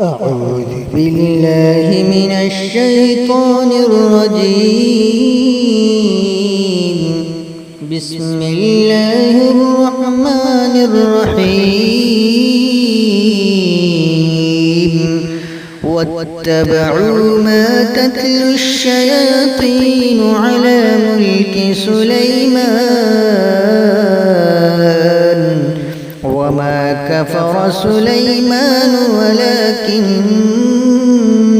أعوذ بالله من الشيطان الرجيم. بسم الله الرحمن الرحيم. واتبعوا ما تتلو الشياطين على ملك سليمان وما كفر سليمان ولكن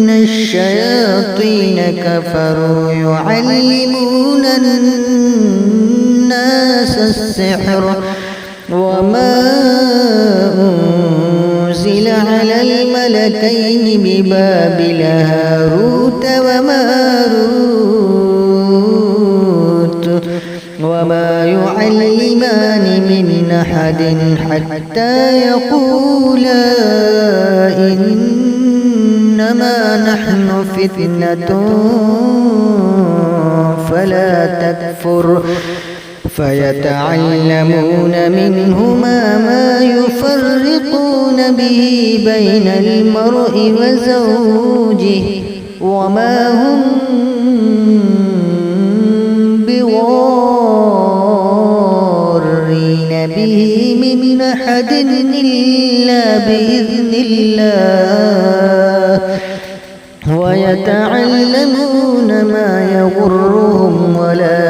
الشياطين كفروا يعلمون الناس السحر وما أنزل على الملكين ببابل هاروت وماروت وما يعلمان من أحد حتى يقولا إنما نحن فتنة فلا تكفر فيتعلمون منهما ما يفرقون به بين المرء وزوجه وما هم بضارين به من أحد إلا بإذن الله ويتعلمون ما يضرهم ولا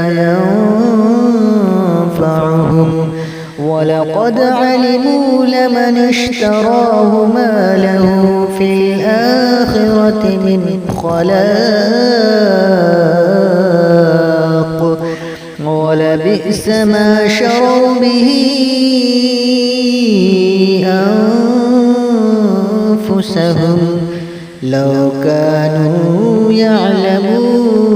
ينفعهم ولقد علموا لمن اشتراه ما له في الآخرة من خلاق ولبئس ما شروا به أنفسهم لو كانوا يعلمون.